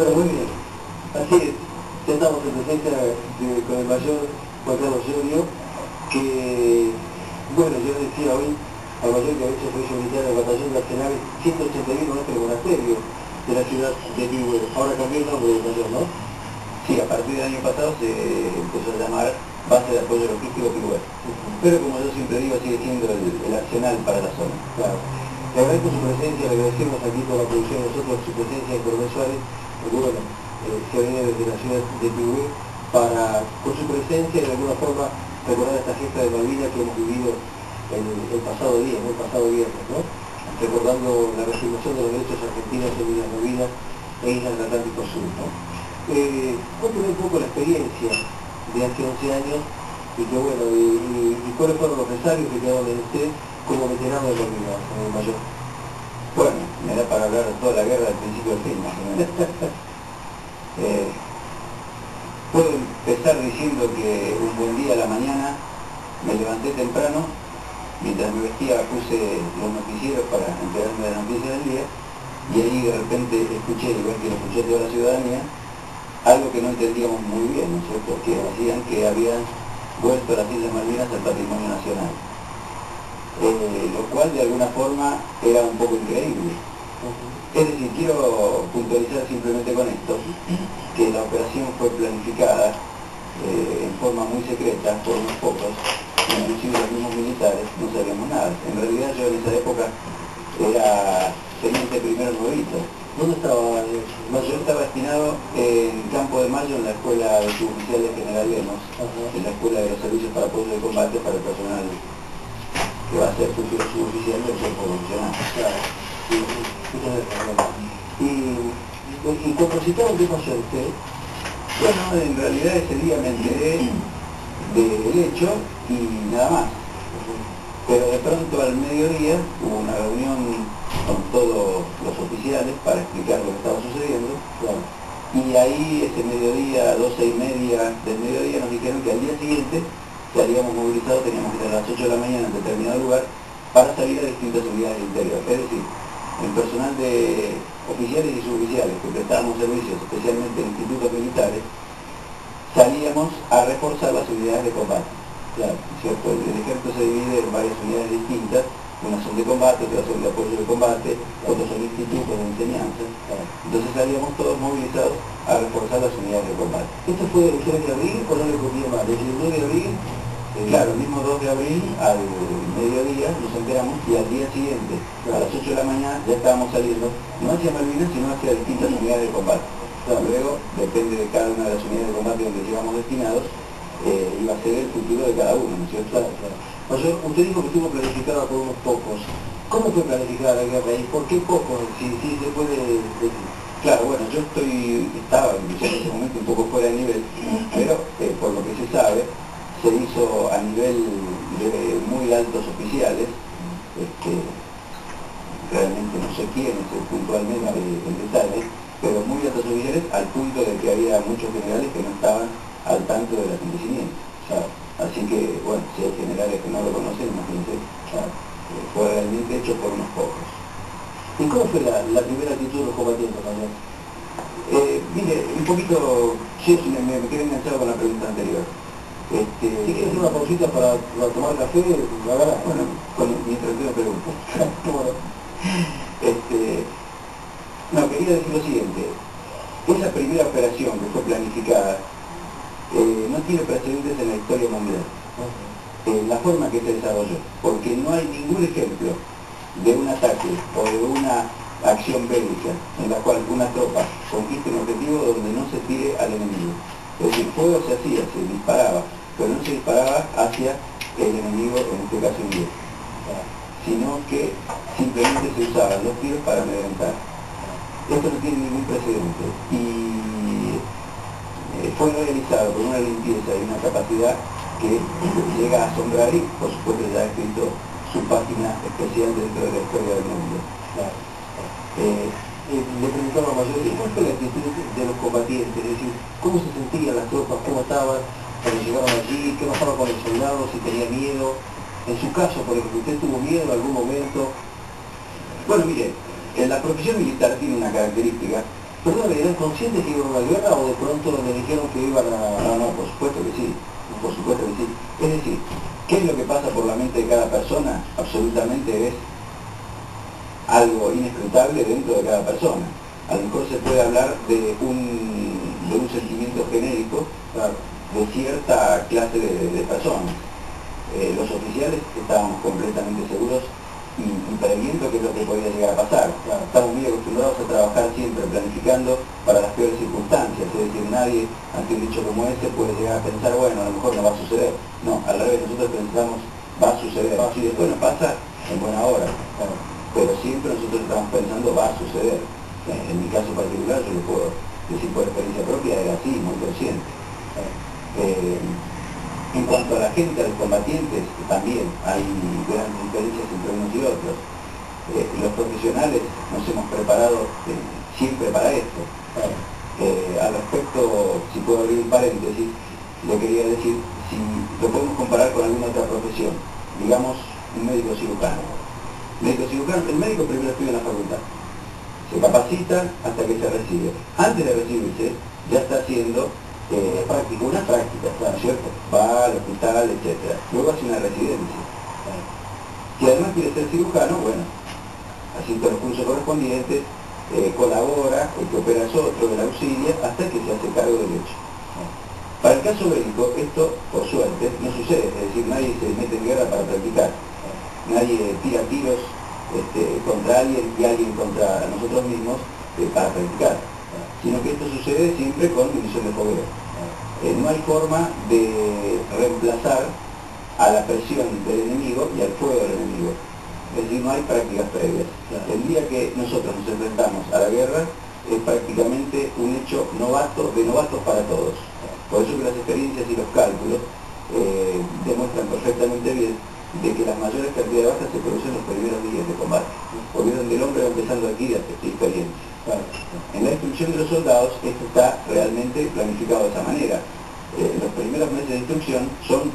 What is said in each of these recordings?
Bueno, muy bien. Así es. Ya estamos en presencia con el mayor Juan Carlos Llorio, que, bueno, yo decía hoy al mayor que había hecho servicio militar del batallón nacional 181 nuestro monasterio de la ciudad de Pigüe. Ahora cambió el nombre del batallón, ¿no? Sí, a partir del año pasado se empezó a llamar Base de Apoyo Logístico Pigüe. Pero como yo siempre digo, sigue siendo el arsenal para la zona. Claro. Le agradezco su presencia, le agradecemos aquí por la producción de nosotros su presencia en Coronel Suárez, porque bueno, se viene desde la ciudad de Pigüe para, con su presencia, de alguna forma, recordar esta gesta de Malvinas que hemos vivido el pasado día, ¿no? El pasado viernes, ¿no? Recordando la reafirmación de los derechos argentinos en Islas Malvinas e Islas del Atlántico Sur, ¿no? Cuénteme un poco la experiencia de hace 11 años y que bueno, y cuáles fueron los ensayos que quedaron en usted como veterano de Malvinas, mayor. Bueno, me da para hablar de toda la guerra del principio al fin, más o menos. Puedo empezar diciendo que un buen día a la mañana me levanté temprano, mientras me vestía puse los noticieros para enterarme de las noticias del día, y ahí de repente escuché, igual que lo escuché toda la ciudadanía, algo que no entendíamos muy bien, ¿no es cierto? Que decían que habían vuelto las Islas Malvinas al patrimonio nacional. Lo cual de alguna forma era un poco increíble. Es decir, quiero puntualizar simplemente con esto, que la operación fue planificada en forma muy secreta por unos pocos, inclusive los mismos militares, no sabíamos nada. En realidad yo en esa época era teniente primero nuevito. ¿Dónde estaba? Yo estaba destinado en Campo de Mayo, en la Escuela de Suboficiales General Lemos, en la Escuela de los Servicios para Apoyo de Combate para el personal que va a ser futuro suboficial del cuerpo profesional. Claro. Y cuando citaron, ¿qué pasó usted? Bueno, en realidad ese día me enteré del hecho y nada más. Pero de pronto al mediodía hubo una reunión con todos los oficiales para explicar lo que estaba sucediendo. Claro. Y ahí ese mediodía, 12:30 del mediodía, nos dijeron que al día siguiente estaríamos movilizados, teníamos que estar a las 8 de la mañana en determinado lugar para salir a distintas unidades del interior. Es decir, el personal de oficiales y suboficiales que prestábamos servicios, especialmente en institutos militares, salíamos a reforzar las unidades de combate. Claro, ¿cierto? El ejército se divide en varias unidades distintas, unas son de combate, otras son de apoyo de combate, otros son institutos de enseñanza. Claro. Entonces salíamos todos movilizados a reforzar las unidades de combate. ¿Esto fue el 3 de abril o no le copié mal? ¿El 2 de abril? Claro, el mismo 2 de abril, al mediodía, nos enteramos y al día siguiente, a las 8 de la mañana, ya estábamos saliendo, no hacia Malvinas, sino hacia distintas unidades de combate. Claro, luego, depende de cada una de las unidades de combate donde llegamos destinados, iba a ser el futuro de cada uno, ¿no es cierto? Claro, claro. Mayor, usted dijo que estuvo planificada por unos pocos. ¿Cómo fue planificada la guerra y por qué pocos? Si se puede decir. Claro, bueno, yo estaba en ese momento un poco fuera de nivel, pero por lo que se sabe, se hizo a nivel de muy altos oficiales, realmente no sé quiénes puntualmente en detalle, pero muy altos oficiales al punto de que había muchos generales que no estaban al tanto del acontecimiento. ¿Sabes? Así que, bueno, si hay generales que no lo conocen, imagínense, fue realmente hecho por unos pocos. ¿Y cómo fue la primera actitud de los combatientes también? Mire, un poquito, sí, me quedé enganchado con la pregunta anterior. Si quieres hacer una pausita para tomar café, la verdad. Bueno, mientras te pregunto. No, quería decir lo siguiente. Esa primera operación que fue planificada no tiene precedentes en la historia mundial. La forma que se desarrolló, porque no hay ningún ejemplo de un ataque o de una acción bélica en la cual una tropa conquiste un objetivo donde no se tire al enemigo. Es decir, fuego se hacía, se disparaba, pero no se disparaba hacia el enemigo, en este caso inglés, sino que simplemente se usaban los tiros para amedrentar. Esto no tiene ningún precedente y fue realizado con una limpieza y una capacidad que llega a asombrar y por supuesto ya ha escrito su página especial dentro de la historia del mundo. Le preguntaba a Mayor, ¿cuál fue la actitud de los combatientes? Es decir, ¿cómo se sentían las tropas? ¿Cómo estaban cuando llegaron allí? ¿Qué pasaba con los soldados? ¿Si tenía miedo? En su caso, por ejemplo, ¿usted tuvo miedo en algún momento? Bueno, mire, la profesión militar tiene una característica Perdón, ¿eran conscientes que iban a una guerra o de pronto le dijeron que iban a...? No, no, por supuesto que sí, por supuesto que sí. Es decir, ¿qué es lo que pasa por la mente de cada persona? Absolutamente es algo inescrutable dentro de cada persona. A lo mejor se puede hablar de un sentimiento genérico de cierta clase de personas. Los oficiales estábamos completamente seguros y previendo qué es lo que podía llegar a pasar. Estamos muy acostumbrados a trabajar siempre planificando para las peores circunstancias, es decir, nadie ante un hecho como este puede llegar a pensar, bueno, a lo mejor no va a suceder. No, al revés, nosotros pensamos, va a suceder. Si después no pasa, en buena hora. Pero siempre nosotros estamos pensando, va a suceder. En mi caso particular, yo le puedo decir por experiencia propia, era así, muy consciente. En cuanto a la gente, a los combatientes, también hay grandes diferencias entre unos y otros. Los profesionales nos hemos preparado siempre para esto. Al respecto, si puedo abrir un paréntesis, le quería decir, si lo podemos comparar con alguna otra profesión, digamos un médico cirujano. El médico primero estudia en la facultad, se capacita hasta que se recibe. Antes de recibirse, ya está haciendo una práctica, ¿cierto? Va al hospital, etc. Luego hace una residencia. Si además quiere ser cirujano, bueno, asiste a los cursos correspondientes, colabora, el que opera es otro, el auxilia, hasta que se hace cargo del hecho. Para el caso médico, esto, por suerte, no sucede, es decir, nadie se mete en guerra para practicar. Nadie tira tiros contra alguien y alguien contra nosotros mismos para practicar, sino que esto sucede siempre con munición de fogueo. No hay forma de reemplazar a la presión del enemigo y al fuego del enemigo. Es decir, no hay prácticas previas. El día que nosotros nos enfrentamos a la guerra es prácticamente un hecho de novatos para todos. Por eso que las experiencias y los cálculos demuestran perfectamente bien de que las mayores cantidades de bajas se producen en los primeros días de combate, porque es donde el hombre va empezando a adquirir experiencia. En la instrucción de los soldados esto está realmente planificado de esa manera. Los primeros meses de instrucción son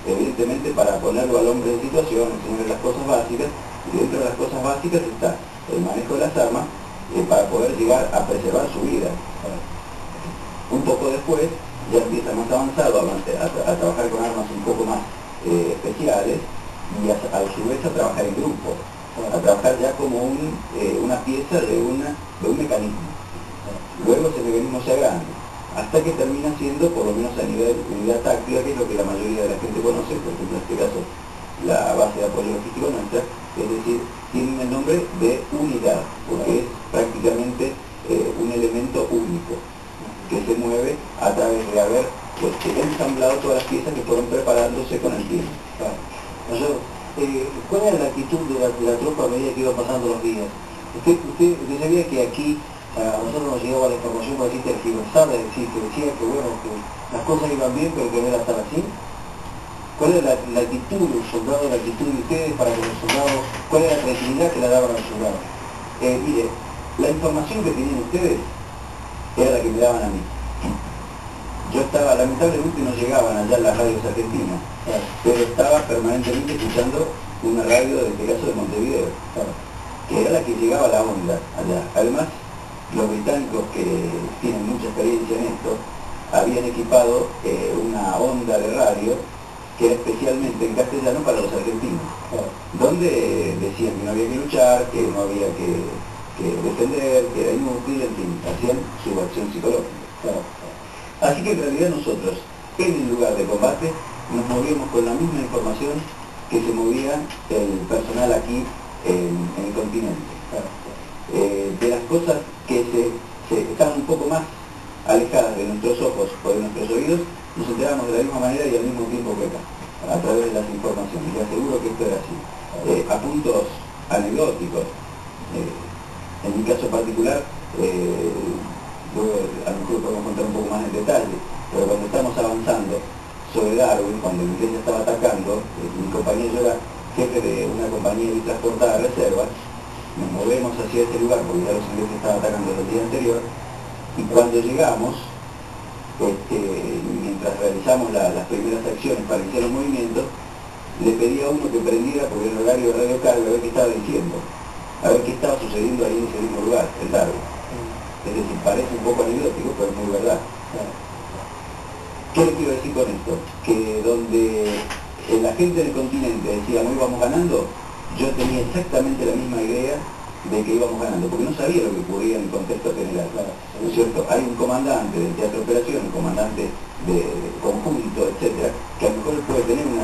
evidentemente para ponerlo al hombre en situación, enseñarle las cosas básicas, y dentro de las cosas básicas está el manejo de las armas para poder llegar a preservar su vida. Un poco después ya empieza más avanzado a trabajar con armas un poco más especiales y a su vez a trabajar en grupo, a trabajar ya como una pieza de un mecanismo. Luego ese mecanismo se agranda, hasta que termina siendo, por lo menos a nivel de unidad táctica, que es lo que la mayoría de la gente conoce, por ejemplo en este caso la base de apoyo logístico nuestra, es decir, tiene el nombre de unidad, porque es prácticamente un elemento único, que se mueve a través de haber ensamblado todas las piezas que fueron preparándose con el tiempo. ¿Cuál era la actitud de la tropa a medida que iban pasando los días? Usted sabía que aquí a nosotros nos llegaba la información por así tergiversada, es decir, que decía que bueno, que las cosas iban bien pero que no era tan así? ¿Cuál era la actitud del soldado, la actitud de ustedes para con el soldado? ¿Cuál era la tranquilidad que le daban al soldado? Mire, la información que tenían ustedes era la que me daban a mí. Yo estaba, lamentablemente no llegaban allá las radios argentinas, pero estaba permanentemente escuchando una radio, en este caso de Montevideo, que era la que llegaba a la onda allá. Además, los británicos, que tienen mucha experiencia en esto, habían equipado una onda de radio que era especialmente en castellano para los argentinos, donde decían que no había que luchar, que no había que defender, que era inútil, en fin, hacían su acción psicológica. Así que en realidad nosotros, en el lugar de combate, nos movíamos con la misma información que se movía el personal aquí en el continente. De las cosas que estaban un poco más alejadas de nuestros ojos o de nuestros oídos, nos enterábamos de la misma manera y al mismo tiempo que acá, a través de las informaciones. Y aseguro que esto era así. A puntos anecdóticos. En mi caso particular, luego a lo mejor podemos contar un poco más en detalle, pero cuando estamos avanzando sobre Darwin, cuando el inglés estaba atacando, mi compañero, yo era jefe de una compañía de transportada de reservas, nos movemos hacia ese lugar porque ya los ingleses estaban atacando el día anterior, y cuando llegamos, mientras realizamos las primeras acciones para iniciar los movimientos, le pedí a uno que prendiera, porque era el horario de radiocarga, a ver qué estaba diciendo, a ver qué estaba sucediendo ahí en ese mismo lugar, el Darwin. Es decir, parece un poco anecdótico, pero es muy verdad. ¿Qué le quiero decir con esto? Que donde la gente del continente decía no íbamos ganando, yo tenía exactamente la misma idea de que íbamos ganando, porque no sabía lo que ocurría en el contexto general, ¿no es cierto? Hay un comandante del Teatro de Operación, un comandante de conjunto, etcétera, que a lo mejor puede tener un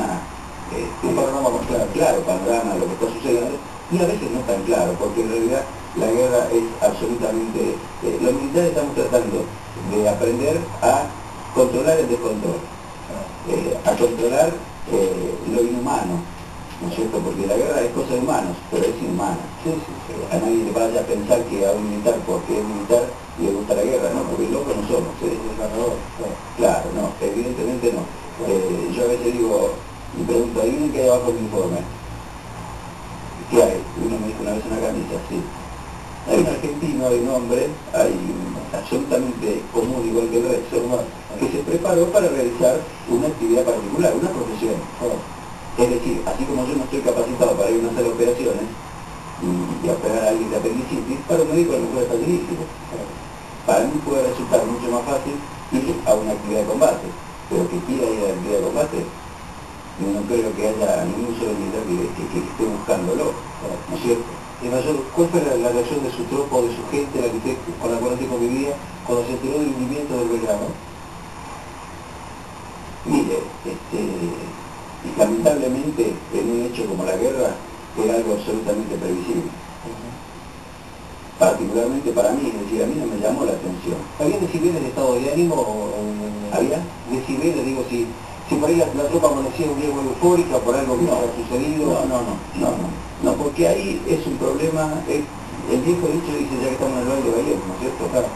panorama más claro, panorama de lo que está sucediendo, y a veces no tan claro, porque en realidad la guerra es absolutamente... los militares estamos tratando de aprender a controlar el descontrol, a controlar lo inhumano, ¿no es cierto? Porque la guerra es cosa de humanos, pero es inhumana. A nadie le vaya a pensar que a un militar, porque es militar, le gusta la guerra, ¿no? Porque locos no somos. Claro, no, evidentemente no. Yo a veces digo, me pregunto, ¿hay uno que hay abajo del uniforme? ¿Qué hay? Uno me dijo una vez en una camisa, sí. Hay un argentino, hay un hombre, hay absolutamente común, igual que el resto, que se preparó para realizar una actividad particular, una profesión. Es decir, así como yo no estoy capacitado para ir a una sala de operaciones y a operar a alguien de apendicitis, para un médico a lo mejor es facilísimo. Para mí puede resultar mucho más fácil ir a una actividad de combate, pero que quiera ir a la actividad de combate, no creo que haya ningún solo militar que esté buscándolo, ¿no es cierto? Y Mayor, ¿cuál fue la reacción de su tropa o de su gente, con la cual usted convivía, cuando se enteró del hundimiento del Belgrano? Mire, lamentablemente en un hecho como la guerra era algo absolutamente previsible. Particularmente para mí, es decir, a mí no me llamó la atención. ¿Había decibeles de estado de ánimo? ¿Había? Decibeles, digo, si por ahí la tropa amanecía un día muy eufórica por algo que no había sucedido. No, porque ahí es un problema, el viejo dicho dice, ya que estamos en el valle de Bayeux, ¿no es cierto? Claro.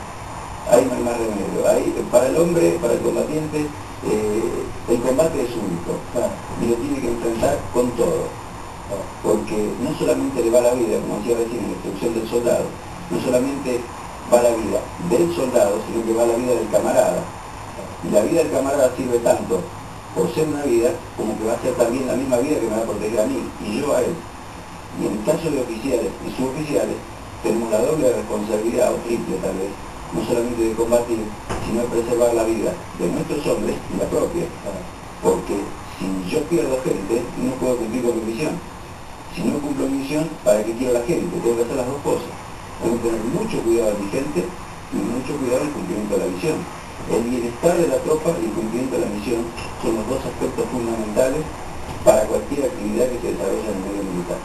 Ahí no hay más remedio. Ahí, para el hombre, para el combatiente, el combate es único, y lo tiene que enfrentar con todo, porque no solamente le va la vida, como decía recién, en la instrucción del soldado, no solamente va la vida del soldado, sino que va la vida del camarada. Y la vida del camarada sirve tanto por ser una vida, como que va a ser también la misma vida que me va a proteger a mí, y yo a él. Y en el caso de oficiales y suboficiales, tenemos la doble responsabilidad, o triple tal vez, no solamente de combatir, sino de preservar la vida de nuestros hombres y la propia. Porque si yo pierdo gente, no puedo cumplir con mi misión. Si no cumplo mi misión, ¿para qué quiero la gente? Tengo que hacer las dos cosas. Tengo que tener mucho cuidado de mi gente y mucho cuidado del cumplimiento de la misión. El bienestar de la tropa y el cumplimiento de la misión son los dos aspectos fundamentales para cualquier actividad que se desarrolle en el medio militar.